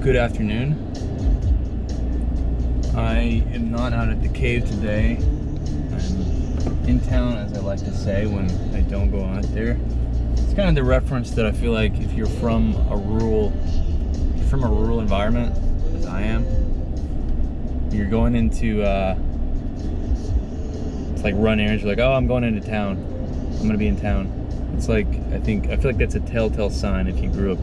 Good afternoon. I am not out at the cave today. I'm in town, as I like to say, when I don't go out there. It's kind of the reference that I feel like if you're from a rural environment, as I am, you're going into it's like run errands. You're like, oh, I'm going into town. I'm gonna be in town. It's like I feel like that's a telltale sign if you grew up.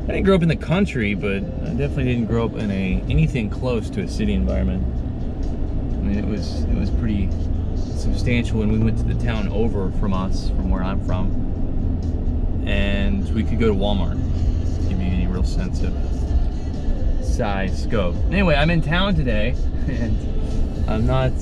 I didn't grow up in the country, but I definitely didn't grow up in anything close to a city environment. I mean, it was pretty substantial when we went to the town over from where I'm from, and we could go to Walmart. To give you any real sense of size, scope. Anyway, I'm in town today, and I'm not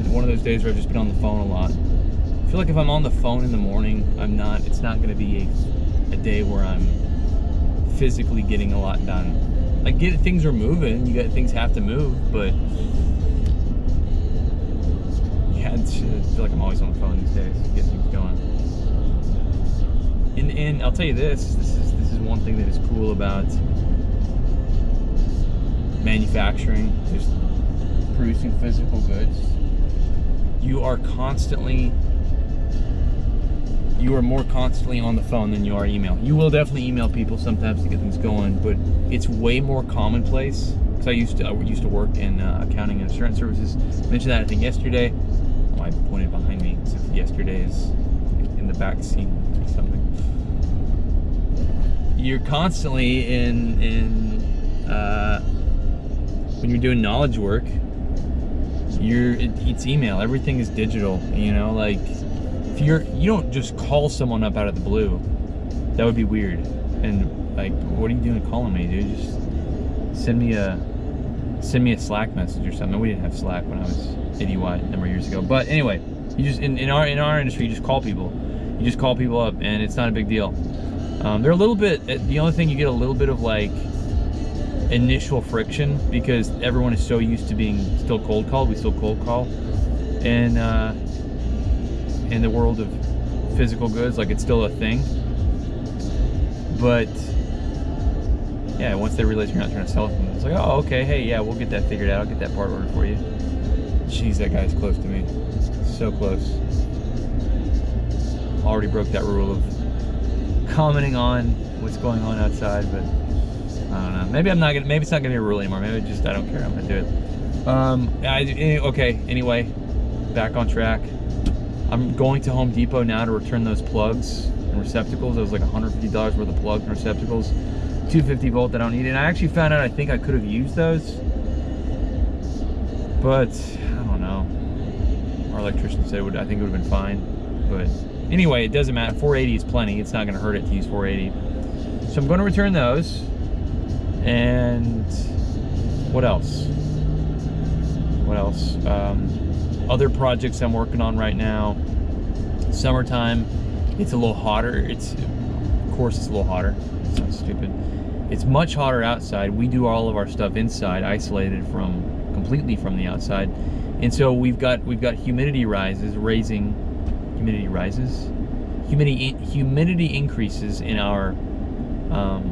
one of those days where I've just been on the phone a lot. I feel like if I'm on the phone in the morning, it's not going to be a day where I'm physically getting a lot done. I get it, things are moving, things have to move, but yeah, I feel like I'm always on the phone these days to get things going. And I'll tell you this is one thing that is cool about manufacturing, just producing physical goods. You are more constantly on the phone than you are email. You will definitely email people sometimes to get things going, but it's way more commonplace. Because I used to work in accounting and insurance services. I mentioned that I think yesterday. Oh, I pointed behind me, as if yesterday is in the back seat or something. You're constantly when you're doing knowledge work, it's email. Everything is digital. You know, like. You don't just call someone up out of the blue. That would be weird. And like, what are you doing calling me, dude? Just send me a Slack message or something. We didn't have Slack when I was IDY a number of years ago. But anyway, you just in our industry, you just call people. You just call people up, and it's not a big deal. They're a little bit. The only thing you get a little bit of like initial friction because everyone is so used to being still cold called. We still cold call, and in the world of physical goods, like it's still a thing. But yeah, once they realize you're not trying to sell them, it's like, oh, okay, hey, yeah, we'll get that figured out. I'll get that part ordered for you. Jeez, that guy's close to me. So close. Already broke that rule of commenting on what's going on outside, but I don't know. Maybe it's not gonna be a rule anymore. Maybe I don't care. I'm gonna do it. Okay, anyway, back on track. I'm going to Home Depot now to return those plugs and receptacles. It was like $150 worth of plugs and receptacles. 250 volt that I don't need. And I actually found out I think I could have used those. But, I don't know. Our electrician said I think it would have been fine. But anyway, it doesn't matter. 480 is plenty. It's not going to hurt it to use 480. So I'm going to return those. And what else? Other projects I'm working on right now. Summertime, it's a little hotter. Of course it's a little hotter. It's not stupid. It's much hotter outside. We do all of our stuff inside, isolated completely from the outside. And so we've got humidity increases in our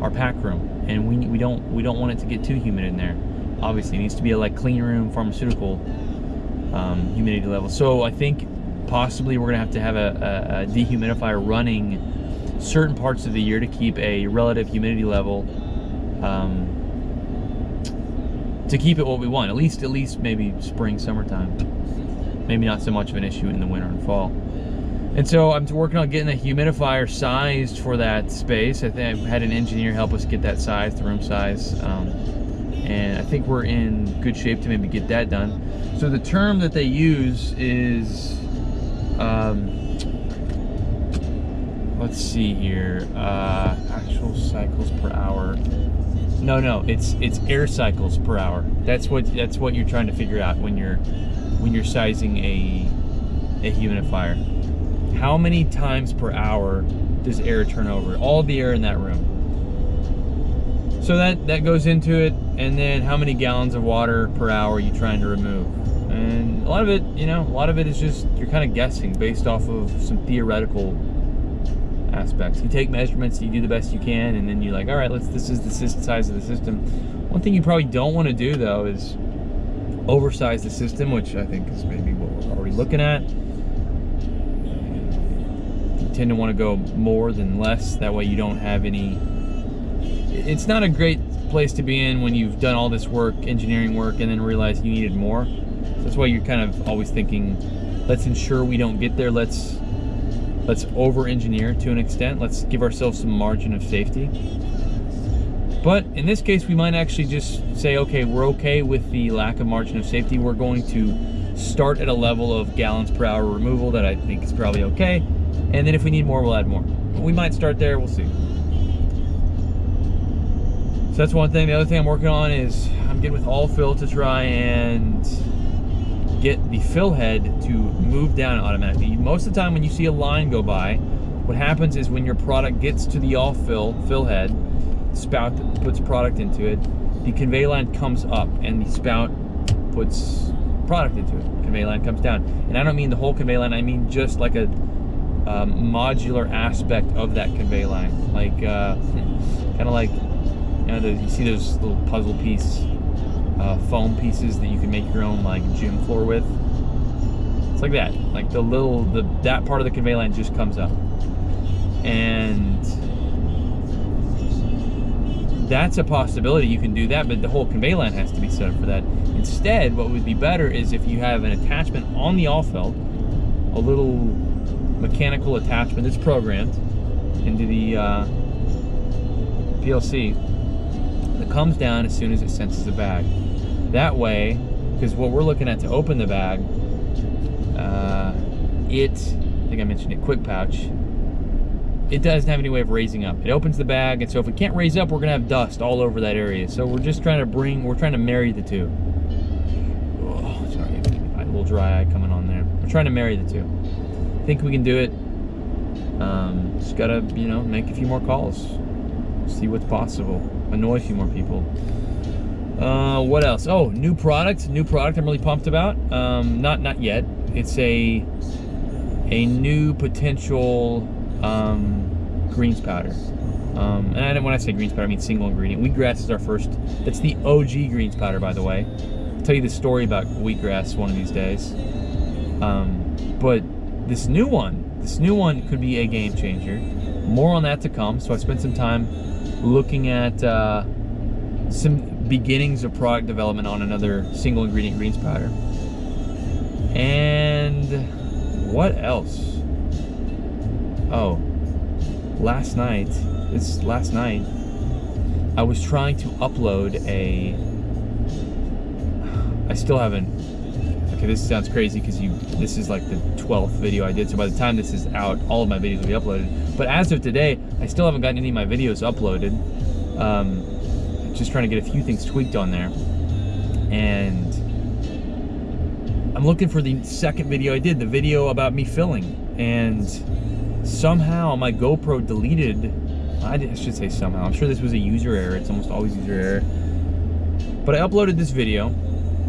pack room, and we don't want it to get too humid in there. Obviously, it needs to be a like clean room, pharmaceutical humidity level. So I think possibly we're gonna have to have a dehumidifier running certain parts of the year to keep a relative humidity level, to keep it what we want. At least maybe spring, summertime. Maybe not so much of an issue in the winter and fall. And so I'm working on getting a humidifier sized for that space. I think I had an engineer help us get that size, the room size. And I think we're in good shape to maybe get that done. So the term that they use is, let's see here, actual cycles per hour. No, it's air cycles per hour. That's what you're trying to figure out when you're sizing a humidifier. How many times per hour does air turn over? All the air in that room. So that goes into it, and then how many gallons of water per hour are you trying to remove? And a lot of it is just, you're kind of guessing based off of some theoretical aspects. You take measurements, you do the best you can, and then you're like, all right, this is the size of the system. One thing you probably don't want to do though is oversize the system, which I think is maybe what we're already looking at. You tend to want to go more than less. That way you don't have any. It's not a great place to be in when you've done all this work, engineering work, and then realize you needed more. So that's why you're kind of always thinking, let's ensure we don't get there. Let's over-engineer to an extent. Let's give ourselves some margin of safety. But in this case, we might actually just say, okay, we're okay with the lack of margin of safety. We're going to start at a level of gallons per hour removal that I think is probably okay. And then if we need more, we'll add more. But we might start there, we'll see. So that's one thing. The other thing I'm working on is I'm getting with all fill to try and get the fill head to move down automatically. Most of the time when you see a line go by, what happens is when your product gets to the all fill head, spout puts product into it, the convey line comes up and the spout puts product into it. Convey line comes down. And I don't mean the whole convey line, I mean just like a modular aspect of that convey line. Like, kind of like, you know, you see those little puzzle piece foam pieces that you can make your own like gym floor with. It's like that. Like that part of the convey line just comes up, and that's a possibility. You can do that, but the whole convey line has to be set up for that. Instead, what would be better is if you have an attachment on the all fill, a little mechanical attachment that's programmed into the PLC that comes down as soon as it senses the bag. That way, because what we're looking at to open the bag, I think I mentioned it, quick pouch, it doesn't have any way of raising up. It opens the bag, and so if we can't raise up, we're gonna have dust all over that area. So we're just trying to marry the two. Oh, sorry, a little dry eye coming on there. We're trying to marry the two. I think we can do it. Just gotta, you know, make a few more calls, see what's possible, annoy a few more people. What else? Oh, new product I'm really pumped about. Not yet. It's a new potential greens powder. And when I say greens powder, I mean single ingredient. Wheatgrass is our first. It's the OG greens powder, by the way. I'll tell you the story about wheatgrass one of these days. But this new one could be a game changer. More on that to come. So I spent some time looking at some beginnings of product development on another single ingredient greens powder. And what else? Oh, last night I was trying to upload I still haven't, okay, this sounds crazy because this is like the 12th video I did, so by the time this is out, all of my videos will be uploaded. But as of today, I still haven't gotten any of my videos uploaded. Just trying to get a few things tweaked on there. And I'm looking for the second video I did, the video about me filling. And somehow my GoPro deleted, I should say somehow, I'm sure this was a user error, it's almost always user error. But I uploaded this video,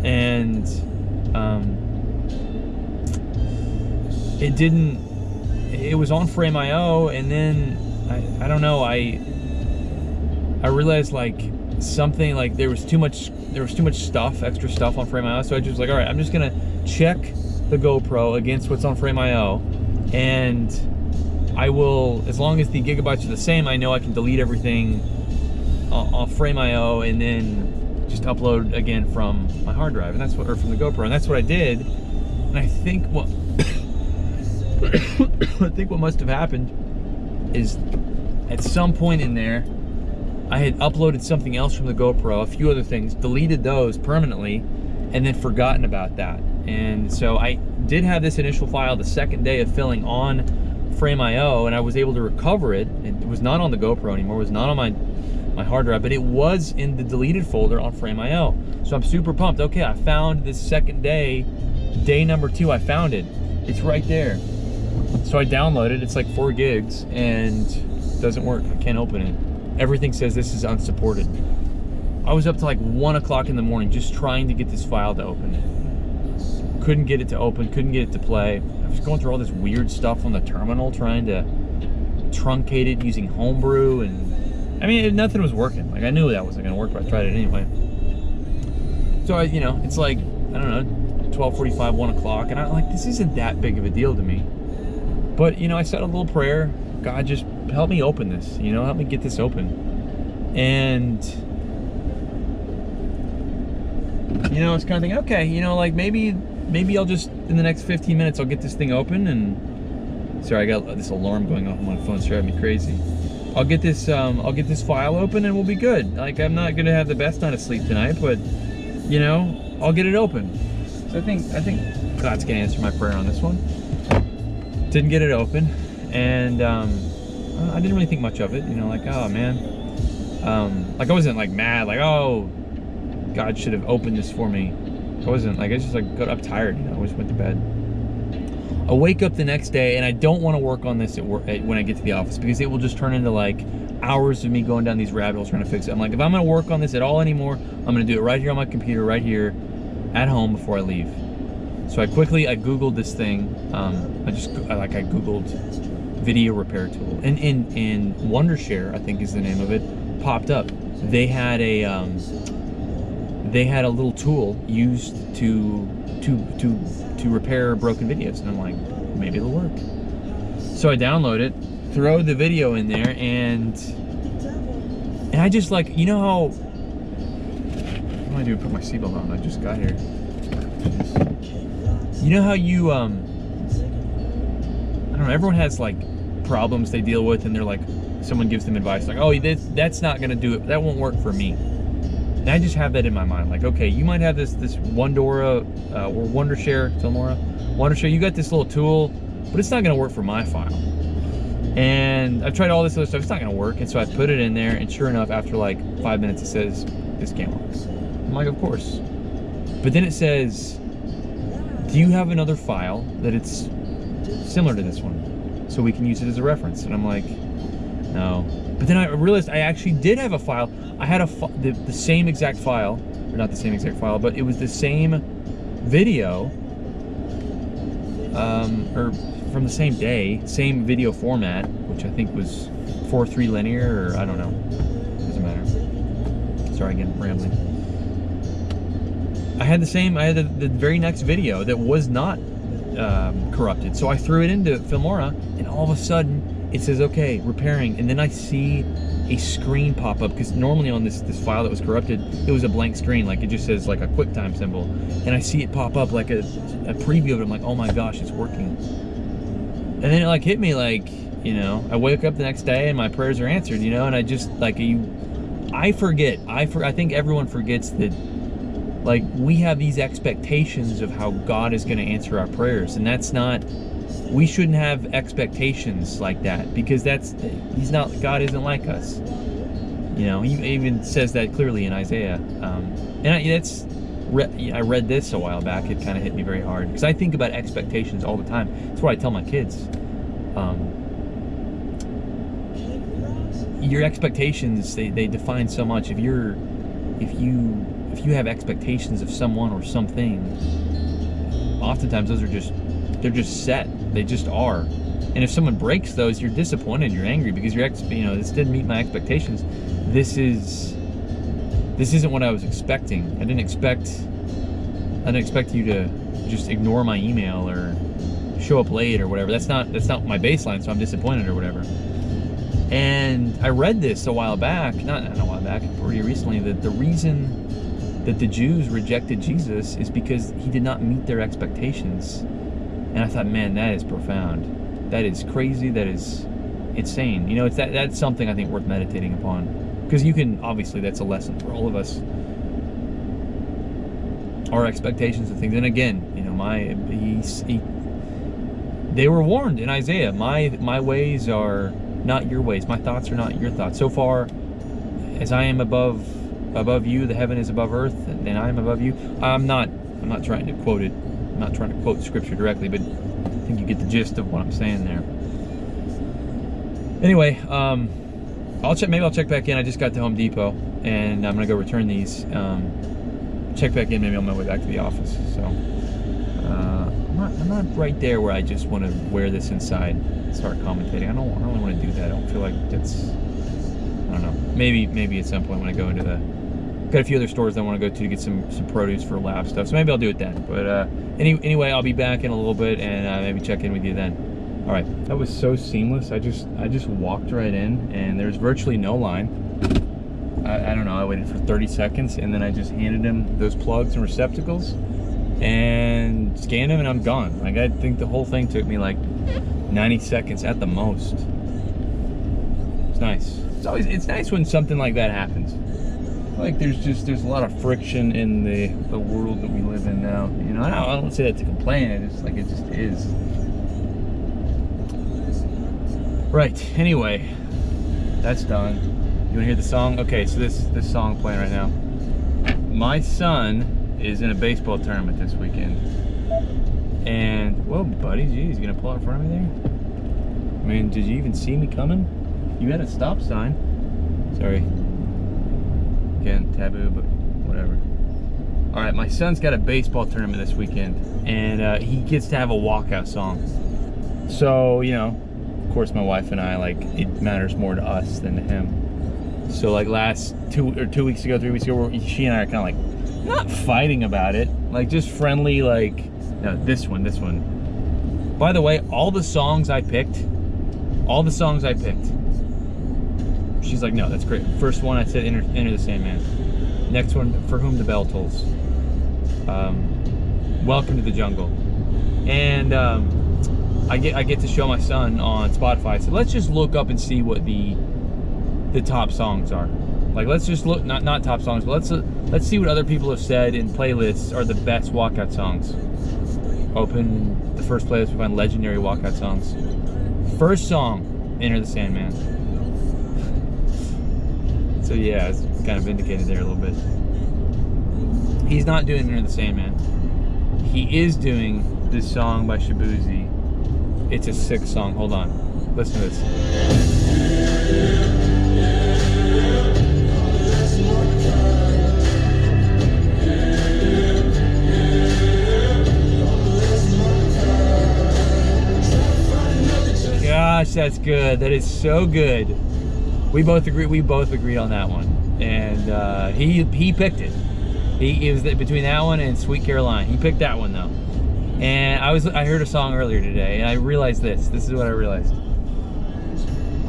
and it was on Frame.io, and then I don't know, I realized like something, like there was too much stuff, extra stuff on Frame.io, so I just was like, all right, I'm just gonna check the GoPro against what's on Frame.io, and I will, as long as the gigabytes are the same, I know I can delete everything off Frame.io and then just upload again from my hard drive, and that's what, or from the GoPro, and that's what I did. And I think what what must have happened is at some point in there, I had uploaded something else from the GoPro, a few other things, deleted those permanently, and then forgotten about that. And so I did have this initial file the second day of filling on Frame.io, and I was able to recover it. It was not on the GoPro anymore, it was not on my hard drive, but it was in the deleted folder on Frame.io. So I'm super pumped. Okay, I found this second day number 2, I found it. It's right there. So I downloaded, it's like 4 gigs, and it doesn't work, I can't open it. Everything says this is unsupported. I was up to like 1 o'clock in the morning just trying to get this file to open. Couldn't get it to open, couldn't get it to play. I was going through all this weird stuff on the terminal trying to truncate it using homebrew, and I mean, nothing was working. Like, I knew that wasn't gonna work, but I tried it anyway. So you know, it's like, I don't know, 12:45, 1 o'clock, and I'm like, this isn't that big of a deal to me. But you know, I said a little prayer. God, just help me open this. You know, help me get this open. And you know, it's kind of thinking, okay, you know, like maybe I'll just, in the next 15 minutes, I'll get this thing open. And sorry, I got this alarm going off on my phone. It's driving me crazy. I'll get this file open and we'll be good. Like, I'm not gonna have the best night of sleep tonight, but you know, I'll get it open. So I think God's gonna answer my prayer on this one. Didn't get it open, and I didn't really think much of it. You know, like, oh man, like I wasn't like mad, like, oh, God should have opened this for me. I wasn't like, I just like got up tired. You know, I just went to bed. I wake up the next day, and I don't want to work on this at work when I get to the office, because it will just turn into like hours of me going down these rabbit holes trying to fix it. I'm like, if I'm gonna work on this at all anymore, I'm gonna do it right here on my computer, right here at home before I leave. So I Googled this thing. I Googled video repair tool, and in Wondershare, I think is the name of it, popped up. They had a little tool used to repair broken videos, and I'm like, maybe it'll work. So I download it, throw the video in there, and I just, like, you know how, what am I doing? Put my seatbelt on. I just got here. You know how you I don't know, everyone has like problems they deal with, and they're like, someone gives them advice like, oh, that's not gonna do it, that won't work for me. And I just have that in my mind, like, okay, you might have this Wondora or Wondershare, Wondershare, you got this little tool, but it's not gonna work for my file. And I've tried all this other stuff, it's not gonna work. And so I put it in there, and sure enough, after like 5 minutes, it says this can't work. I'm like, of course. But then it says, do you have another file that it's similar to this one, so we can use it as a reference? And I'm like, no. But then I realized I actually did have a file. I had the same exact file, or not the same exact file, but it was the same video, or from the same day, same video format, which I think was 4:3 linear, or I don't know. Doesn't matter. Sorry, again, rambling. I had the very next video that was not corrupted. So I threw it into Filmora, and all of a sudden it says, okay, repairing. And then I see a screen pop up, because normally on this file that was corrupted, it was a blank screen. Like, it just says like a QuickTime symbol. And I see it pop up like a preview of it. I'm like, oh my gosh, it's working. And then it like hit me, like, you know, I wake up the next day and my prayers are answered, you know. And I just, like, I think everyone forgets that, like, we have these expectations of how God is going to answer our prayers, and that's not, we shouldn't have expectations like that, because God isn't like us. You know, he even says that clearly in Isaiah. And I read this a while back. It kind of hit me very hard, because I think about expectations all the time. That's what I tell my kids. Your expectations, they define so much. If you have expectations of someone or something, oftentimes they're just set. They just are. And if someone breaks those, you're disappointed, you're angry, because this didn't meet my expectations. This isn't what I was expecting. I didn't expect you to just ignore my email or show up late or whatever. That's not my baseline, so I'm disappointed or whatever. And I read this a while back, not a while back, pretty recently, that the reason that the Jews rejected Jesus is because he did not meet their expectations. And I thought, man, that is profound. That is crazy. That is insane. You know, that's something I think worth meditating upon. Because obviously that's a lesson for all of us. Our expectations of things. And again, you know, they were warned in Isaiah, my ways are not your ways. My thoughts are not your thoughts. So far as I am above you, the heaven is above earth, and I am above you. I'm not trying to quote it. I'm not trying to quote scripture directly, but I think you get the gist of what I'm saying there. Anyway, maybe I'll check back in. I just got to Home Depot, and I'm gonna go return these. Check back in maybe on my way back to the office. So I'm not right there where I just want to wear this inside and start commentating. I don't really want to do that. I don't feel like it's, I don't know. Maybe at some point when I go into got a few other stores I want to go to get some produce for lab stuff. So maybe I'll do it then. But anyway, I'll be back in a little bit and maybe check in with you then. All right, that was so seamless. I just walked right in and there's virtually no line. I don't know, I waited for 30 seconds and then I just handed him those plugs and receptacles and scanned them and I'm gone. Like, I think the whole thing took me like 90 seconds at the most. It's nice. It's nice when something like that happens. Like there's a lot of friction in the world that we live in now. You know, I don't say that to complain, it just is. Right, anyway, that's done. You wanna hear the song? Okay, so this song playing right now. My son is in a baseball tournament this weekend. And, whoa buddy, geez, you gonna pull out in front of me there? I mean, did you even see me coming? You had a stop sign. Sorry. Again, taboo, but whatever. All right, my son's got a baseball tournament this weekend, and he gets to have a walkout song. So, you know, of course my wife and I, like, it matters more to us than to him. So like last 3 weeks ago, she and I are kind of like, not fighting about it, like just friendly, like, no, this one. By the way, all the songs I picked, she's like, no, that's great. First one I said, Enter the Sandman. Next one, For Whom the Bell Tolls. Welcome to the Jungle. And I get to show my son on Spotify. So let's just look up and see what the top songs are. Like, let's just look, not top songs, but let's see what other people have said in playlists are the best walkout songs. Open the first playlist, we find legendary walkout songs. First song, Enter the Sandman. So yeah, it's kind of vindicated there a little bit. He's not doing Enter the Sandman. He is doing this song by Shabuzi. It's a sick song. Hold on. Listen to this. Gosh, that's good. That is so good. We both agreed on that one, and he picked it. It was between that one and Sweet Caroline. He picked that one though. And I heard a song earlier today, and I realized this is what I realized.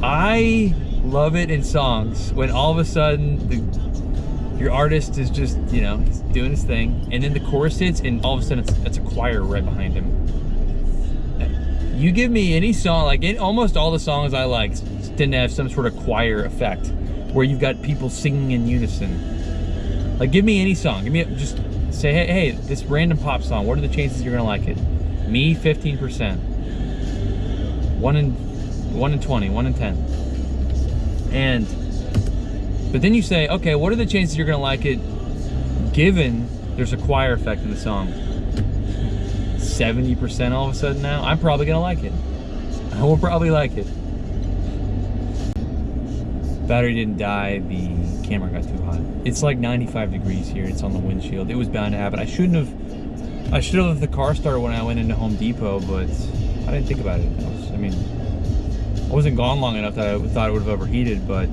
I love it in songs when all of a sudden your artist is just, you know, he's doing his thing, and then the chorus hits, and all of a sudden it's a choir right behind him. You give me any song, like almost all the songs I like tend to have some sort of choir effect, where you've got people singing in unison. Like, give me any song. Give me just say, hey, this random pop song. What are the chances you're gonna like it? Me, 15%. 1 in 20, 1 in 10. But then you say, okay, what are the chances you're gonna like it, given there's a choir effect in the song? 70% all of a sudden now. I'm probably gonna like it. I will probably like it. Battery didn't die, the camera got too hot. It's like 95 degrees here, it's on the windshield. It was bound to happen. I should have left the car started when I went into Home Depot, but I didn't think about it. I wasn't gone long enough that I thought it would have overheated, but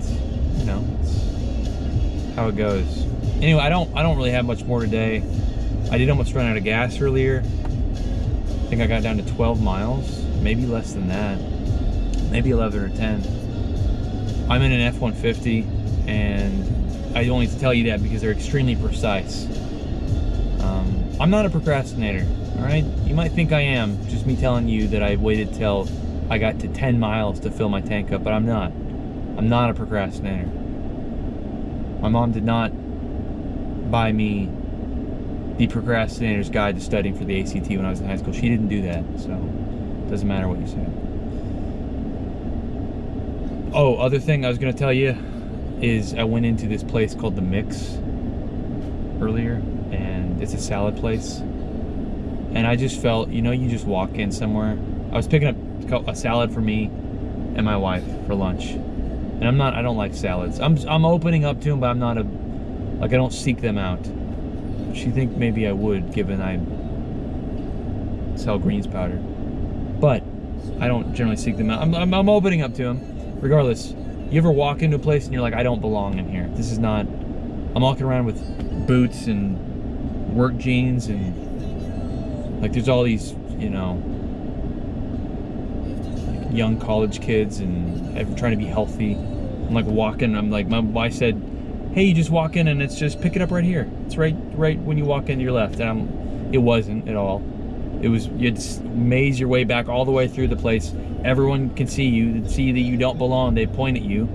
you know, it's how it goes. Anyway, I don't really have much more today. I did almost run out of gas earlier. I think I got down to 12 miles, maybe less than that, maybe 11 or 10. I'm in an F-150, and I only tell you that because they're extremely precise. I'm not a procrastinator, all right? You might think I am, just me telling you that I waited till I got to 10 miles to fill my tank up, but I'm not. I'm not a procrastinator. My mom did not buy me the Procrastinator's Guide to Studying for the ACT when I was in high school. She didn't do that, so it doesn't matter what you say. Oh, other thing I was gonna tell you is I went into this place called The Mix earlier, and it's a salad place. And I just felt, you know, you just walk in somewhere. I was picking up a salad for me and my wife for lunch. And I don't like salads. I'm opening up to them, but I'm not I don't seek them out. She think maybe I would, given sell greens powder. But I don't generally seek them out. I'm opening up to them. Regardless, you ever walk into a place and you're like, I don't belong in here. This is not... I'm walking around with boots and work jeans and... Like, there's all these, you know... like young college kids and trying to be healthy. I'm like walking, my wife said, hey, you just walk in and it's just, pick it up right here. It's right when you walk in to your left. And it wasn't at all. It was, you'd maze your way back all the way through the place. Everyone can see you, see that you don't belong. They point at you.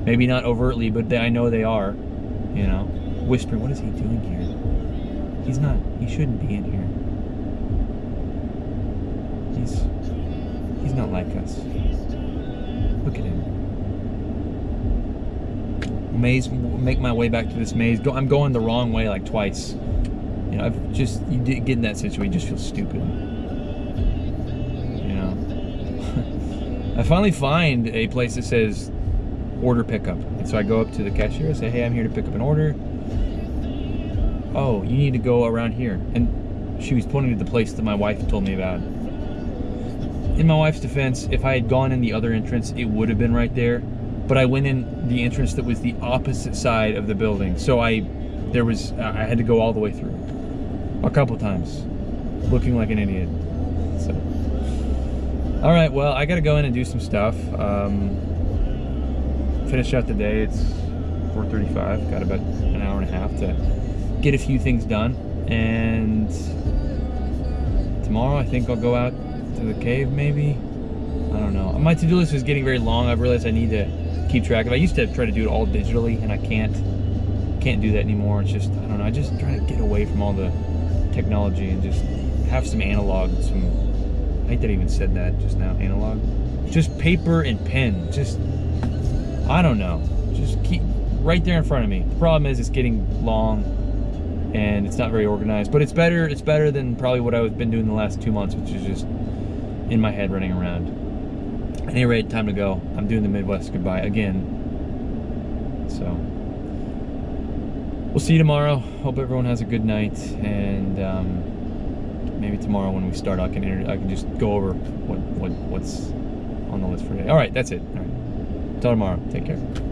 Maybe not overtly, but I know they are. You know, whispering, what is he doing here? He shouldn't be in here. He's not like us. Look at him. Make my way back to this maze. I'm going the wrong way like twice. You know, you get in that situation, you just feel stupid. You know, I finally find a place that says order pickup, and so I go up to the cashier. I say, "Hey, I'm here to pick up an order." Oh, you need to go around here, and she was pointing to the place that my wife told me about. In my wife's defense, if I had gone in the other entrance, it would have been right there. But I went in the entrance that was the opposite side of the building, so I had to go all the way through a couple times, looking like an idiot. So, all right, well, I gotta go in and do some stuff. Finish out the day. It's 4:35. Got about an hour and a half to get a few things done, and tomorrow I think I'll go out to the cave. Maybe, I don't know. My to-do list is getting very long. I've realized I need to keep track of. I used to try to do it all digitally, and I can't do that anymore. It's just, I don't know, I just try to get away from all the technology and just have some analog, I hate that I even said that just now, analog. Just paper and pen, just, I don't know, just keep right there in front of me. The problem is it's getting long and it's not very organized, but it's better than probably what I've been doing the last 2 months, which is just in my head running around. At any rate, time to go. I'm doing the Midwest goodbye again. So, we'll see you tomorrow. Hope everyone has a good night, and maybe tomorrow when we start, I can just go over what's on the list for today. All right, that's it. All right, till tomorrow. Take care.